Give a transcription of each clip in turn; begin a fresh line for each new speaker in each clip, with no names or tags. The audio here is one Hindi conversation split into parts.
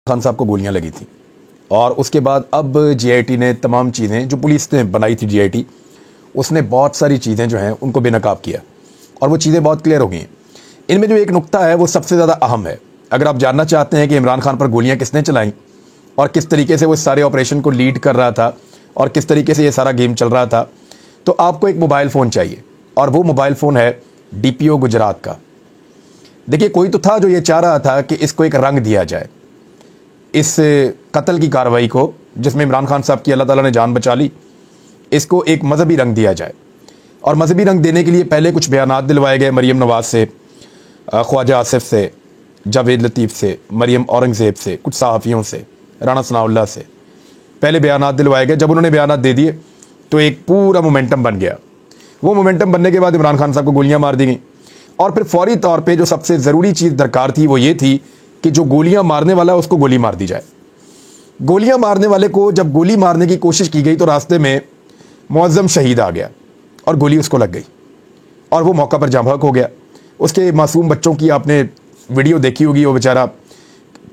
खान साहब को गोलियां लगी थी और उसके बाद अब जीआईटी ने तमाम चीज़ें जो पुलिस ने बनाई थी, जीआईटी उसने बहुत सारी चीज़ें जो हैं उनको बेनकाब किया और वो चीज़ें बहुत क्लियर हो गई हैं। इनमें जो एक नुक्ता है वो सबसे ज़्यादा अहम है। अगर आप जानना चाहते हैं कि इमरान खान पर गोलियां किसने चलाई और किस तरीके से वो इस सारे ऑपरेशन को लीड कर रहा था और किस तरीके से ये सारा गेम चल रहा था, तो आपको एक मोबाइल फ़ोन चाहिए और वो मोबाइल फ़ोन है डीपीओ गुजरात का। देखिए, कोई तो था जो ये चाह रहा था कि इसको एक रंग दिया जाए, इस कत्ल की कार्रवाई को जिसमें इमरान खान साहब की अल्लाह ताला ने जान बचा ली, इसको एक मजहबी रंग दिया जाए। और मजहबी रंग देने के लिए पहले कुछ बयानात दिलवाए गए मरीम नवाज से, ख्वाजा आसिफ से, जावेद लतीफ़ से, मरीम औरंगज़ेब से, कुछ सहाफ़ियों से, राना सनाउल्लाह से पहले बयानात दिलवाए गए। जब उन्होंने बयानात दे दिए तो एक पूरा मोमेंटम बन गया। वो मोमेंटम बनने के बाद इमरान खान साहब को गोलियां मार दी गई और फिर फौरी तौर पे जो सबसे ज़रूरी चीज़ दरकार थी वो ये थी कि जो गोलियां मारने वाला है उसको गोली मार दी जाए। गोलियां मारने वाले को जब गोली मारने की कोशिश की गई तो रास्ते में मुअज़्ज़म शहीद आ गया और गोली उसको लग गई और वो मौका पर जाँ बहक हो गया। उसके मासूम बच्चों की आपने वीडियो देखी होगी, वो बेचारा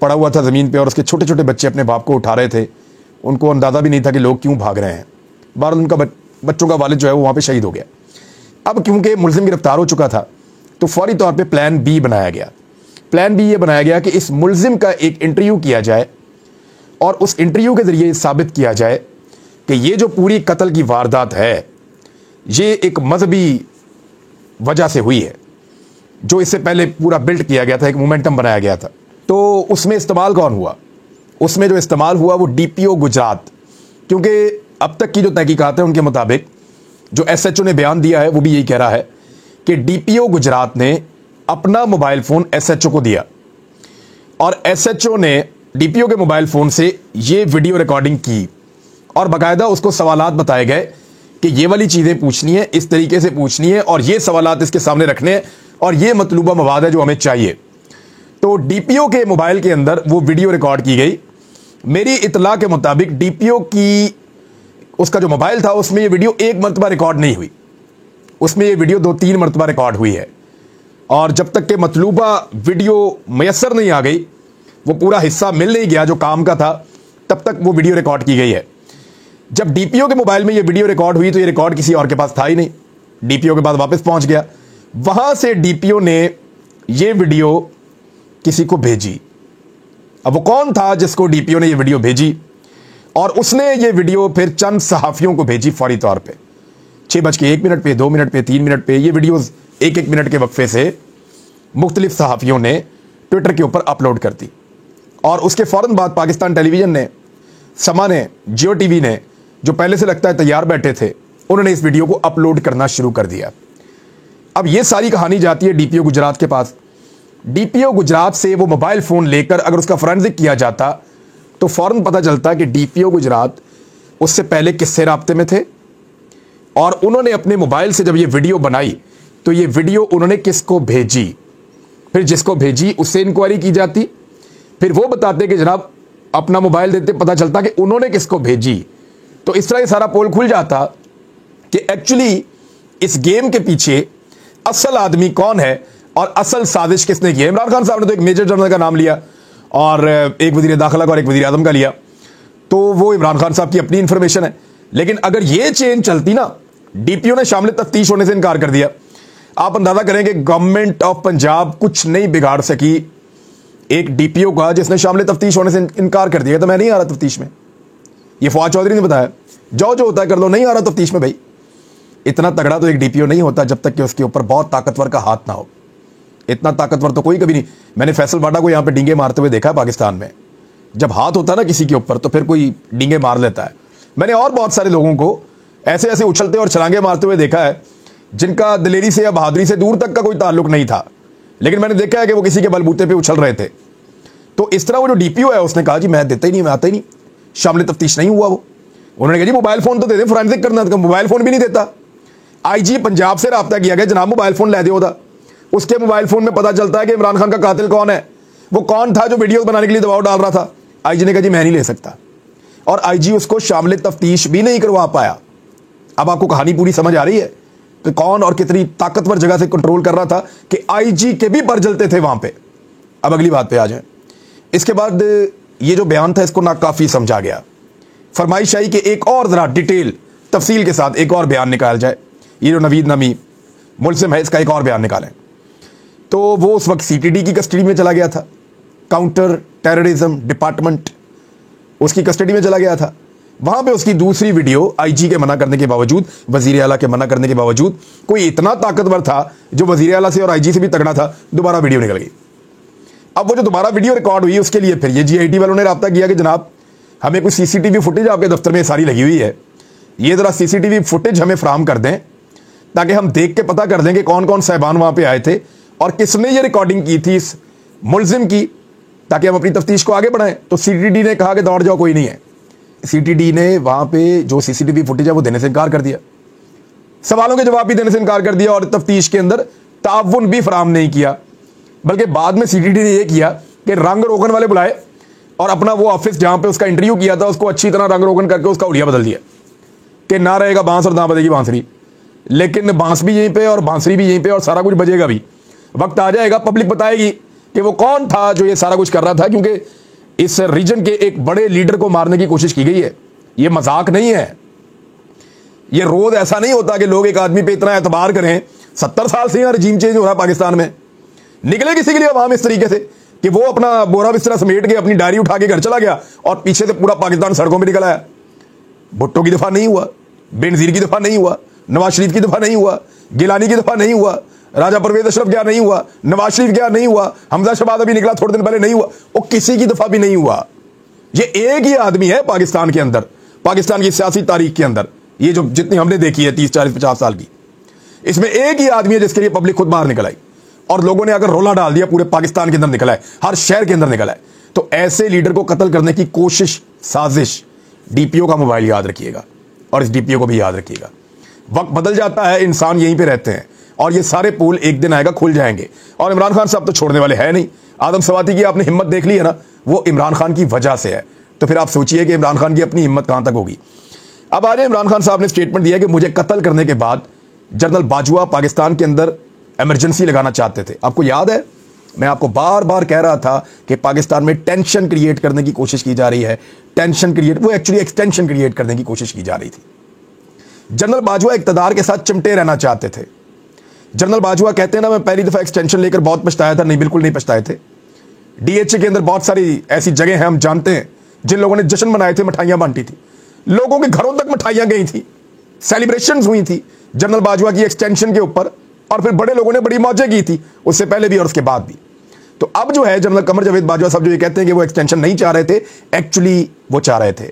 पड़ा हुआ था ज़मीन पे और उसके छोटे छोटे बच्चे अपने बाप को उठा रहे थे। उनको अंदाज़ा भी नहीं था कि लोग क्यों भाग रहे हैं। बहरहाल उनका बच्चों का वालिद जो है वो वहाँ पे शहीद हो गया। अब क्योंकि मुलज़िम गिरफ्तार हो चुका था तो फौरी तौर पे प्लान बी बनाया गया। प्लान बी ये बनाया गया कि इस मुलज़िम का एक इंटरव्यू किया जाए और उस इंटरव्यू के ज़रिए साबित किया जाए कि ये जो पूरी कत्ल की वारदात है ये एक मजहबी वजह से हुई है, जो इससे पहले पूरा बिल्ड किया गया था, एक मोमेंटम बनाया गया था। तो उसमें इस्तेमाल कौन हुआ? उसमें जो इस्तेमाल हुआ वो डीपीओ गुजरात, क्योंकि अब तक की जो तहकीकात है उनके मुताबिक जो एसएचओ ने बयान दिया है वो भी यही कह रहा है कि डीपीओ गुजरात ने अपना मोबाइल फ़ोन एसएचओ को दिया और एसएचओ ने डीपीओ के मोबाइल फ़ोन से ये वीडियो रिकॉर्डिंग की और बाकायदा उसको सवालात बताए गए कि ये वाली चीज़ें पूछनी है, इस तरीके से पूछनी है और ये सवालात इसके सामने रखने हैं और ये मतलूबा मवाद है जो हमें चाहिए। तो डीपीओ के मोबाइल के अंदर वो वीडियो रिकॉर्ड की गई। मेरी इतला के मुताबिक डीपीओ की उसका जो मोबाइल था उसमें ये वीडियो एक मरतबा रिकॉर्ड नहीं हुई, उसमें ये वीडियो 2-3 मरतबा रिकॉर्ड हुई है और जब तक के मतलूबा वीडियो मैसर नहीं आ गई, वो पूरा हिस्सा मिल नहीं गया जो काम का था, तब तक वो वीडियो रिकॉर्ड की गई है। जब डीपीओ के मोबाइल में ये वीडियो रिकॉर्ड हुई तो ये रिकॉर्ड किसी और के पास था ही नहीं, डीपीओ के पास वापस पहुंच गया। वहां से डीपीओ ने ये वीडियो किसी को भेजी। अब वो कौन था जिसको डीपीओ ने ये वीडियो भेजी? और उसने ये वीडियो फिर चंद सहाफ़ियों को भेजी फौरी तौर पे 6:01 पे, 2 मिनट पे, 3 मिनट पे। ये वीडियोस 1-1 मिनट के वक्फे से मुख्तलिफ सहाफ़ियों ने ट्विटर के ऊपर अपलोड कर दी और उसके फ़ौरन बाद पाकिस्तान टेलीविज़न ने, समा ने, जियो टीवी ने, जो पहले से लगता है तैयार बैठे थे, उन्होंने इस वीडियो को अपलोड करना शुरू कर दिया। अब ये सारी कहानी जाती है डीपीओ गुजरात के पास। डीपीओ गुजरात से वो मोबाइल फ़ोन लेकर अगर उसका फोरेंसिक किया जाता तो फ़ौरन पता चलता कि डीपीओ गुजरात उससे पहले किससे राब्ते में थे और उन्होंने अपने मोबाइल से जब ये वीडियो बनाई तो ये वीडियो उन्होंने किसको भेजी। फिर जिसको भेजी उससे इंक्वायरी की जाती, फिर वो बताते कि जनाब अपना मोबाइल देते, पता चलता कि उन्होंने किसको भेजी। तो इस तरह ये सारा पोल खुल जाता कि एक्चुअली इस गेम के पीछे असल आदमी कौन है और असल साजिश किसने की है। इमरान खान साहब ने तो एक मेजर जनरल का नाम लिया और एक वज़ीर दाखिला का और एक वज़ीर आज़म का लिया, तो वो इमरान खान साहब की अपनी इंफॉर्मेशन है। लेकिन अगर ये चेन चलती ना, डीपीओ ने शामिल तफ्तीश होने से इनकार कर दिया, आप अंदाजा करें कि गवर्नमेंट ऑफ पंजाब कुछ नहीं बिगाड़ सकी एक डीपीओ का जिसने शामिल तफ्तीश होने से इनकार कर दिया। तो मैं नहीं आ रहा तफ्तीश में, ये फवाद चौधरी ने बताया, जो होता है कर लो, नहीं आ रहा तफ्तीश में। भाई इतना तगड़ा तो एक डीपीओ नहीं होता जब तक कि उसके ऊपर बहुत ताकतवर का हाथ ना हो। इतना ताकतवर तो कोई कभी नहीं। मैंने फैसल बाडा को यहां पे डींगे मारते हुए देखा है पाकिस्तान में। जब हाथ होता है ना किसी के ऊपर तो फिर कोई डींगे मार लेता है। मैंने और बहुत सारे लोगों को ऐसे ऐसे उछलते और छलांगे मारते हुए देखा है जिनका दिलेरी से या बहादुरी से दूर तक का कोई ताल्लुक नहीं था, लेकिन मैंने देखा है कि वो किसी के बलबूते पर उछल रहे थे। तो इस तरह वो जो डीपीओ है उसने कहा जी मैं देता ही नहीं, मैं आता ही नहीं, शामिल तफ्तीश नहीं हुआ। वो उन्होंने कहा जी मोबाइल फोन तो दे दें, फोरेंसिक करना था, मोबाइल फोन भी नहीं देता। आईजी पंजाब से राब्ता किया गया, जनाब मोबाइल फोन ले दो था। उसके मोबाइल फोन में पता चलता है कि इमरान खान का कातिल कौन है, वो कौन था जो वीडियो बनाने के लिए दबाव डाल रहा था। आईजी ने कहा जी मैं नहीं ले सकता और आईजी उसको शामिल तफ्तीश भी नहीं करवा पाया। अब आपको कहानी पूरी समझ आ रही है कि कौन और कितनी ताकतवर जगह से कंट्रोल कर रहा था कि आईजी के भी पर जलते थे वहां पे। अब अगली बात पे आ जाए। इसके बाद ये जो बयान था इसको नाकाफी समझा गया। फरमाइश आई कि एक और ज़रा डिटेल तफसील के साथ एक और बयान निकाल जाए, ये जो नवीद नमी मुल्ज़िम है इसका एक और बयान निकालें। तो वो उस वक्त CTD की कस्टडी में चला गया था, काउंटर टेररिज्म डिपार्टमेंट उसकी कस्टडी में चला गया था। वहां पे उसकी दूसरी वीडियो IG के मना करने के बावजूद, वजीर आला के मना करने के बावजूद, कोई इतना ताकतवर था जो वजीर आला से और IG से भी तगड़ा था, दोबारा वीडियो निकल गई। अब वो जो दोबारा वीडियो रिकॉर्ड हुई उसके लिए फिर ये GIT वालों ने राब्ता किया कि जनाब हमें कोई CCTV फुटेज आपके दफ्तर में सारी लगी हुई है, ये ज़रा CCTV फुटेज हमें फ्राहम कर दें ताकि हम देख के पता कर दें कि कौन कौन साहिबान वहां पे आए थे और किसने ये रिकॉर्डिंग की थी इस मुल्जिम की, ताकि हम अपनी तफ्तीश को आगे बढ़ाएं। तो CTD ने कहा कि दौड़ जाओ, कोई नहीं है। CTD ने वहां पे जो CCTV फुटेज है वो देने से इनकार कर दिया, सवालों के जवाब भी देने से इनकार कर दिया और तफ्तीश के अंदर ताउन भी फराहम नहीं किया। बल्कि बाद में CTD ने यह किया कि रंग रोगन वाले बुलाए और अपना वो ऑफिस जहां पे उसका इंटरव्यू किया था उसको अच्छी तरह रंग रोगन करके उसका उड़िया बदल दिया कि ना रहेगा बांस और ना बजेगी बांसुरी, लेकिन बांस भी यहीं पे और बांसुरी भी यहीं पे और सारा कुछ बजेगा भी। वक्त आ जाएगा, पब्लिक बताएगी कि वो कौन था जो ये सारा कुछ कर रहा था, क्योंकि इस रीजन के एक बड़े लीडर को मारने की कोशिश की गई है। ये मजाक नहीं है, ये रोज ऐसा नहीं होता कि लोग एक आदमी पे इतना एतबार करें। 70 साल से यहाँ रजीम चेंज हो रहा है पाकिस्तान में, निकले किसी के लिए अवाम इस तरीके से कि वो अपना बोरा बिस्तरा समेट के अपनी डायरी उठा के घर चला गया और पीछे से पूरा पाकिस्तान सड़कों में निकल आया। भुट्टो की दफा नहीं हुआ, बेनजीर की दफा नहीं हुआ, नवाज शरीफ की दफा नहीं हुआ, गिलानी की दफा नहीं हुआ, राजा परवेज अशरफ क्या नहीं हुआ, नवाज शरीफ क्या नहीं हुआ, हमजा शहबाज अभी निकला थोड़े दिन पहले नहीं हुआ, वो किसी की दफा भी नहीं हुआ। ये एक ही आदमी है पाकिस्तान के अंदर, पाकिस्तान की सियासी तारीख के अंदर, ये जो जितनी हमने देखी है 30 40 50 साल की, इसमें एक ही आदमी है जिसके लिए पब्लिक खुद बाहर निकल आई और लोगों ने अगर रोला डाल दिया पूरे पाकिस्तान के अंदर निकला है, हर शहर के अंदर निकला है। तो ऐसे लीडर को कत्ल करने की कोशिश, साजिश, DPO का मोबाइल याद रखिएगा और इस DPO को भी याद रखिएगा। वक्त बदल जाता है, इंसान यहीं पे रहते हैं और ये सारे पुल एक दिन आएगा खुल जाएंगे। और इमरान खान साहब तो छोड़ने वाले हैं नहीं। आदम सवाती की आपने हिम्मत देख ली है ना, वो इमरान खान की वजह से है। तो फिर आप सोचिए कि इमरान खान की अपनी हिम्मत कहां तक होगी। अब आज इमरान खान साहब ने स्टेटमेंट दिया कि मुझे कत्ल करने के बाद जनरल बाजवा पाकिस्तान के अंदर इमरजेंसी लगाना चाहते थे। आपको याद है मैं आपको बार बार कह रहा था कि पाकिस्तान में टेंशन क्रिएट करने की कोशिश की जा रही है, टेंशन क्रिएट, वो एक्चुअली एक्सटेंशन क्रिएट करने की कोशिश की जा रही थी। जनरल बाजवा इक्तदार के साथ चिमटे रहना चाहते थे। जनरल बाजवा कहते हैं ना, मैं पहली दफा एक्सटेंशन लेकर बहुत पछताया था। नहीं, बिल्कुल नहीं पछताए थे। DHA के अंदर बहुत सारी ऐसी जगह हैं हम जानते हैं जिन लोगों ने जश्न मनाए थे, मिठाइयां बांटी थी, लोगों के घरों तक मिठाइयां गई थी, सेलिब्रेशंस हुई थी जनरल बाजवा की एक्सटेंशन के ऊपर, और फिर बड़े लोगों ने बड़ी मौजें की थी उससे पहले भी और उसके बाद भी। तो अब जो है जनरल कमर जावेद बाजवा साहब जो ये कहते हैं कि वो एक्सटेंशन नहीं चाह रहे थे, एक्चुअली वो चाह रहे थे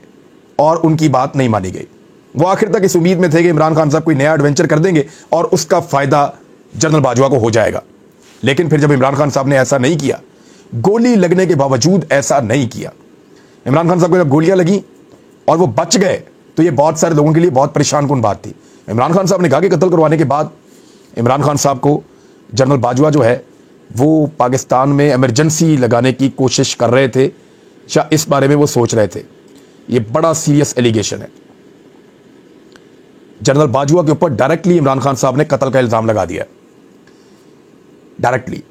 और उनकी बात नहीं मानी गई। वो आखिर तक इस उम्मीद में थे कि इमरान खान साहब कोई नया एडवेंचर कर देंगे और उसका फायदा जनरल बाजवा को हो जाएगा। लेकिन फिर जब इमरान खान साहब ने ऐसा नहीं किया, गोली लगने के बावजूद ऐसा नहीं किया, इमरान खान साहब को जब गोलियां लगी और वो बच गए, तो ये बहुत सारे लोगों के लिए बहुत परेशान कुन बात थी। इमरान खान साहब ने कहा कि कत्ल करवाने के बाद इमरान खान साहब को जनरल बाजवा जो है वो पाकिस्तान में इमरजेंसी लगाने की कोशिश कर रहे थे, या इस बारे में वो सोच रहे थे। ये बड़ा सीरियस एलिगेशन है। जनरल बाजवा के ऊपर डायरेक्टली इमरान खान साहब ने कत्ल का इल्जाम लगा दिया, डायरेक्टली,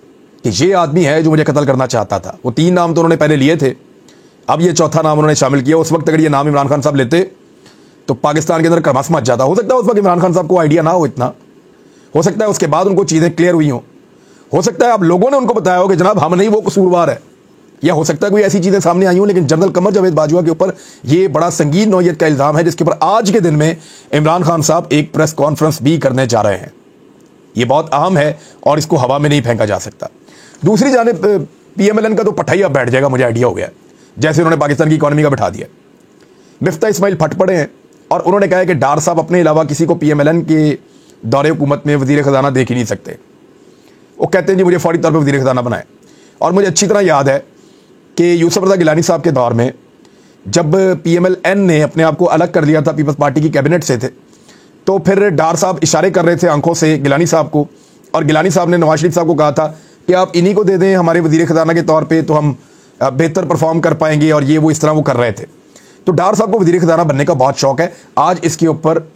कि ये आदमी है जो मुझे कत्ल करना चाहता था। वो 3 नाम तो उन्होंने पहले लिए थे, अब ये चौथा नाम उन्होंने शामिल किया। उस वक्त अगर ये नाम इमरान खान साहब लेते तो पाकिस्तान के अंदर करमास मच जाता। हो सकता है उस वक्त इमरान खान साहब को आइडिया ना हो इतना, हो सकता है उसके बाद उनको चीजें क्लियर हुई हो सकता है अब लोगों ने उनको बताया हो कि जनाब हम नहीं, वो कसूरवार है, या हो सकता है कोई ऐसी चीजें सामने आई हो। लेकिन जनरल कमर जावेद बाजवा के ऊपर ये बड़ा संगीन नौयत का इल्जाम है, जिसके ऊपर आज के दिन में इमरान खान साहब एक प्रेस कॉन्फ्रेंस भी करने जा रहे हैं। ये बहुत अहम है और इसको हवा में नहीं फेंका जा सकता। दूसरी जानिब PMLN का तो पट्टा अब बैठ जाएगा, मुझे आइडिया हो गया, जैसे उन्होंने पाकिस्तान की इकॉनमी का बैठा दिया। मिफ्ता इस्माइल फट पड़े हैं और उन्होंने कहा है कि डार साहब अपने अलावा किसी को PMLN के दौरे हुकूमत में वजीर खजाना देख ही नहीं सकते। वो कहते हैं जी मुझे फौरी तौर पर वजीर खजाना बनाए। और मुझे अच्छी तरह याद है कि यूसुफ रज़ा गिलानी साहब के दौर में जब PMLN ने अपने आप को अलग कर लिया था पीपल्स पार्टी की कैबिनेट से थे, तो फिर डार साहब इशारे कर रहे थे आंखों से गिलानी साहब को, और गिलानी साहब ने नवाज शरीफ साहब को कहा था कि आप इन्हीं को दे दें हमारे वजीर खजाना के तौर पे, तो हम बेहतर परफॉर्म कर पाएंगे, और ये वो इस तरह वो कर रहे थे। तो डार साहब को वजीर खजाना बनने का बहुत शौक है। आज इसके ऊपर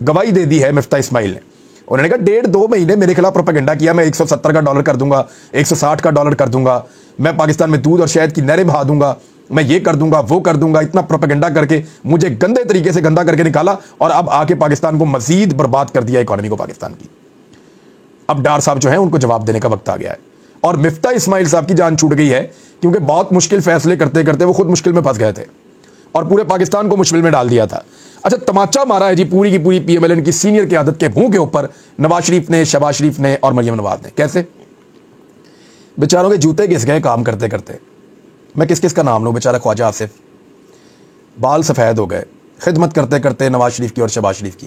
गवाही दे दी है मिफ्ता इस्माइल ने। उन्होंने कहा 1.5-2 महीने मेरे खिलाफ प्रोपेगेंडा किया, मैं $170 का कर दूंगा, $160 का कर दूंगा, मैं पाकिस्तान में दूध और शहद की नहरें बहा दूंगा, मैं ये कर दूंगा, वो कर दूंगा, इतना प्रोपेगेंडा करके मुझे गंदे तरीके से गंदा करके निकाला और अब आके पाकिस्तान को मजीद बर्बाद कर दिया, इकोनॉमी को पाकिस्तान की। अब डार साहब जो है उनको जवाब देने का वक्त आ गया है और मिफ्ता इस्माइल साहब की जान छूट गई है, क्योंकि बहुत मुश्किल फैसले करते करते वो खुद मुश्किल में फंस गए थे और पूरे पाकिस्तान को मुश्किल में डाल दिया था। अच्छा, तमाचा मारा है जी पूरी की पूरी PMLN की सीनियर क़यादत के मुंह के ऊपर नवाज शरीफ ने, शहबाज शरीफ ने और मरियम नवाज ने। कैसे? बेचारों के जूते घिस गए काम करते करते। मैं किस किस का नाम लूं? बेचारा ख्वाजा आसिफ, बाल सफ़ेद हो गए खिदमत करते करते नवाज शरीफ की और शहबाज शरीफ की।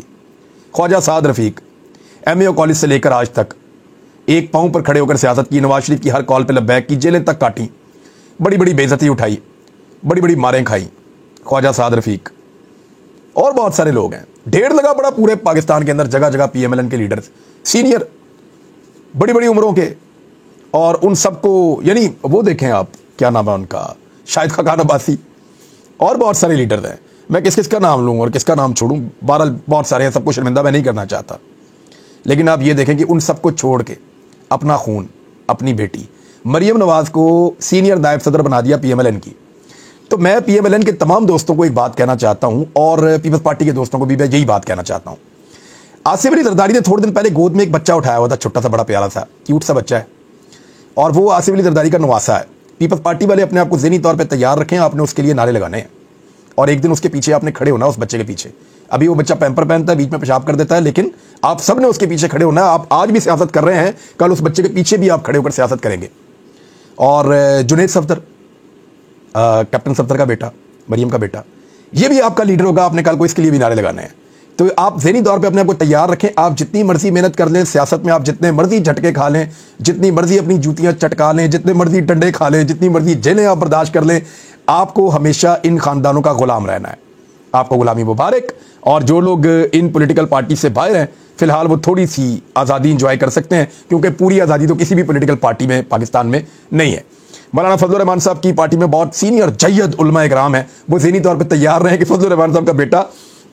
ख्वाजा साद रफ़ीक MAO कॉलेज से लेकर आज तक एक पाँव पर खड़े होकर सियासत की, नवाज शरीफ की हर कॉल पे लब्बैक की, जेलें तक काटी, बड़ी बड़ी बेइज्जती उठाई, बड़ी बड़ी मारें खाई। ख्वाजा साद रफ़ीक और बहुत सारे लोग हैं। ढेर लगा बड़ा पूरे पाकिस्तान के अंदर, जगह जगह PMLN के लीडर्स, सीनियर, बड़ी बड़ी उम्रों के, और उन सबको यानी वो देखें आप, क्या नाम है उनका, शाहिद खान अब्बासी और बहुत सारे लीडर हैं। मैं किस किस का नाम लूँ और किसका नाम छोड़ूं? बहरहाल बहुत सारे हैं, सबको शर्मिंदा मैं नहीं करना चाहता। लेकिन आप ये देखें कि उन सबको छोड़ के अपना खून, अपनी बेटी मरियम नवाज को सीनियर नायब सदर बना दिया PMLN की। तो मैं PMLN के तमाम दोस्तों को एक बात कहना चाहता हूं और पीपल्स पार्टी के दोस्तों को भी मैं यही बात कहना चाहता हूं। आसिफ अली जरदारी ने थोड़े दिन पहले गोद में एक बच्चा उठाया हुआ था, छोटा सा, बड़ा प्यारा सा, क्यूट सा बच्चा है, और वो आसिफ अली जरदारी का नवासा है। पीपल्स पार्टी वाले अपने आप को ज़हनी तौर पर तैयार रखें, आपने उसके लिए नारे लगाने हैं और एक दिन उसके पीछे आपने खड़े होना, उस बच्चे के पीछे। अभी वो बच्चा पैम्पर पहनता है, बीच में पेशाब कर देता है, लेकिन आप सब ने उसके पीछे खड़े होना है। आप आज भी सियासत कर रहे हैं, कल उस बच्चे के पीछे भी आप खड़े होकर सियासत करेंगे। और जुनैद सफदर, कैप्टन सफदर का बेटा, मरियम का बेटा, ये भी आपका लीडर होगा, आपने कल को इसके लिए भी नारे लगाने हैं। तो आप ज़हनी तौर पे अपने आप को तैयार रखें। आप जितनी मर्जी मेहनत कर लें सियासत में, आप जितने मर्जी झटके खा लें, जितनी मर्जी अपनी जूतियां चटका लें, जितने मर्जी डंडे खा लें, जितनी मर्जी जेलें आप बर्दाश्त कर लें, आपको हमेशा इन खानदानों का गुलाम रहना है। आपको गुलामी मुबारक। और जो लोग इन पॉलिटिकल पार्टी से बाहर हैं, फिलहाल वो थोड़ी सी आज़ादी इंजॉय कर सकते हैं, क्योंकि पूरी आज़ादी तो किसी भी पॉलिटिकल पार्टी में पाकिस्तान में नहीं है। मौलाना फजलुर रहमान साहब की पार्टी में बहुत सीनियर जय्यद उलमा इकराम है, वो ज़हनी तौर पर तैयार रहे कि फजलुर रहमान साहब का बेटा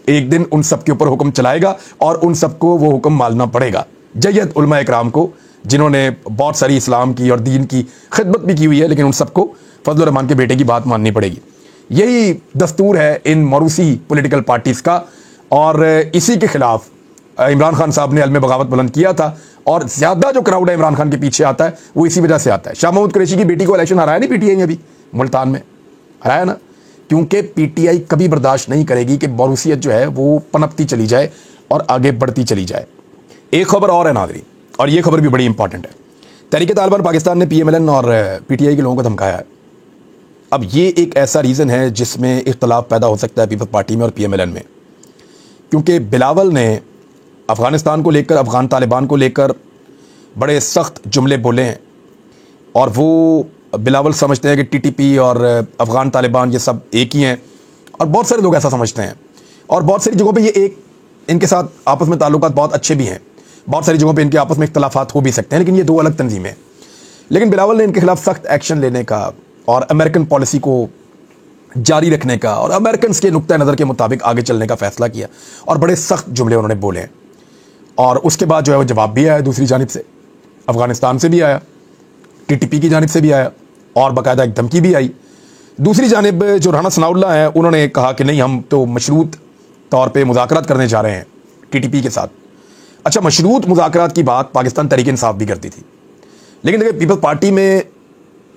एक दिन उन सब के ऊपर हुक्म चलाएगा और उन सबको वो हुक्म मानना पड़ेगा। जय्यद उलमा इकराम को, जिन्होंने बहुत सारी इस्लाम की और दीन की खिदमत भी की हुई है, लेकिन उन सबको फजलुर रहमान के बेटे की बात माननी पड़ेगी। यही दस्तूर है इन मरूसी पॉलिटिकल पार्टीज़ का, और इसी के खिलाफ इमरान खान साहब ने अलम बगावत बुलंद किया था। और ज़्यादा जो क्राउड है इमरान खान के पीछे आता है, वो इसी वजह से आता है। शाह महमूद कुरैशी की बेटी को इलेक्शन हराया नहीं PTI ने, अभी मुल्तान में हराया ना, क्योंकि PTI कभी बर्दाश्त नहीं करेगी कि मरूसियत जो है वो पनपती चली जाए और आगे बढ़ती चली जाए। एक खबर और है नाज़रीन, और ये खबर भी बड़ी इंपॉर्टेंट है। तहरीक तालिबान पाकिस्तान ने PMLN और PTI के लोगों को धमकाया है। अब ये एक ऐसा रीज़न है जिसमें इख्तलाफ पैदा हो सकता है पीपल्स पार्टी में और PMLN में, क्योंकि बिलावल ने अफ़गानिस्तान को लेकर, अफ़गान तालिबान को लेकर बड़े सख्त जुमले बोले हैं, और वो बिलावल समझते हैं कि TTP और अफ़गान तालिबान ये सब एक ही हैं, और बहुत सारे लोग ऐसा समझते हैं। और बहुत सारी जगहों पे ये एक, इनके साथ आपस में ताल्लुकात बहुत अच्छे भी हैं, बहुत सारी जगहों पे इनके आपस में इख्तलाफात हो भी सकते हैं, लेकिन ये दो अलग तंजीमें हैं। लेकिन बिलावल ने इनके खिलाफ सख्त एक्शन लेने का और अमेरिकन पॉलिसी को जारी रखने का और अमेरिकन के नुक्ता नज़र के मुताबिक आगे चलने का फैसला किया, और बड़े सख्त जुमले उन्होंने बोले हैं। और उसके बाद जो है वो जवाब भी आया दूसरी जानिब से, अफ़गानिस्तान से भी आया, TTP की जानिब से भी आया, और बाकायदा एक धमकी भी आई। दूसरी जानिब जो राना सनाउल्लाह हैं, उन्होंने कहा कि नहीं, हम तो मशरूत तौर पे मुज़ाकरात करने जा रहे हैं TTP के साथ। अच्छा, मशरूत मुज़ाकरात की बात पाकिस्तान तहरीक इंसाफ भी करती थी, लेकिन देखिए पीपल्स पार्टी में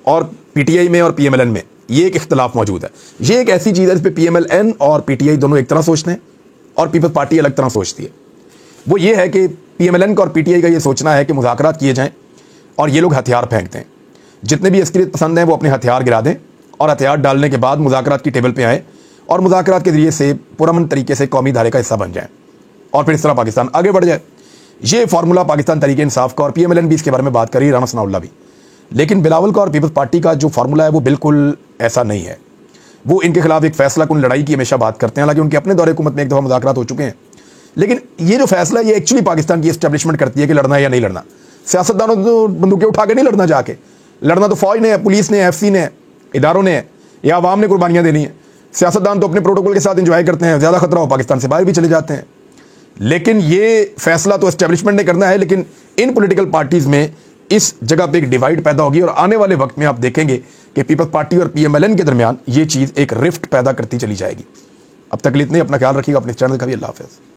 और PTI में और PMLN में ये एक इख्तलाफ मौजूद है। ये एक ऐसी चीज़ है जिस पे PMLN और PTI दोनों एक तरह सोचते हैं और पीपल्स पार्टी अलग तरह सोचती है। वो ये है कि PMLN का और PTI का ये सोचना है कि मुज़ाकरात किए जाएँ और ये लोग हथियार फेंकते हैं, जितने भी अस्करियत पसंद हैं वो अपने हथियार गिरा दें, और हथियार डालने के बाद मुज़ाकरात की टेबल पे आएँ और मुज़ाकरात के ज़रिए से पुरअमन तरीके से कौमी धारे का हिस्सा बन जाए, और फिर इस तरह पाकिस्तान आगे बढ़ जाए। ये फार्मूला पाकिस्तान तहरीक इंसाफ का, और PMLN भी इसके बारे में बात करी, राना सनाउल्लाह भी। लेकिन बिलावल का और पीपल्स पार्टी का जो फार्मूला है वो बिल्कुल ऐसा नहीं है। वो इनके खिलाफ एक फैसला कुन लड़ाई की हमेशा बात करते हैं, हालांकि उनके अपने दौरे हुकूमत में एक दफ़ा मुज़ाकरात हो चुके हैं। लेकिन ये जो फैसला है ये एक्चुअली पाकिस्तान की एस्टेब्लिशमेंट करती है कि लड़ना है या नहीं लड़ना। सियासतदानों तो बंदूकें उठा के नहीं लड़ना, जाके लड़ना तो फौज ने, पुलिस ने, FC ने, इदारों ने, या आवाम ने कुर्बानियाँ देनी है। सियासतदान तो अपने प्रोटोकॉल के साथ इंजॉय करते हैं, ज़्यादा खतरा हो पाकिस्तान से बाहर भी चले जाते हैं। लेकिन ये फैसला तो एस्टेब्लिशमेंट ने करना है। लेकिन इन पॉलिटिकल पार्टीज़ में इस जगह पे एक डिवाइड पैदा होगी, और आने वाले वक्त में आप देखेंगे कि पीपल्स पार्टी और PMLN के दरमियान ये चीज़ एक रिफ्ट पैदा करती चली जाएगी। अब तक के लिए इतने, अपना ख्याल रखिएगा, अपने चैनल का भी। अल्लाह हाफ़िज़।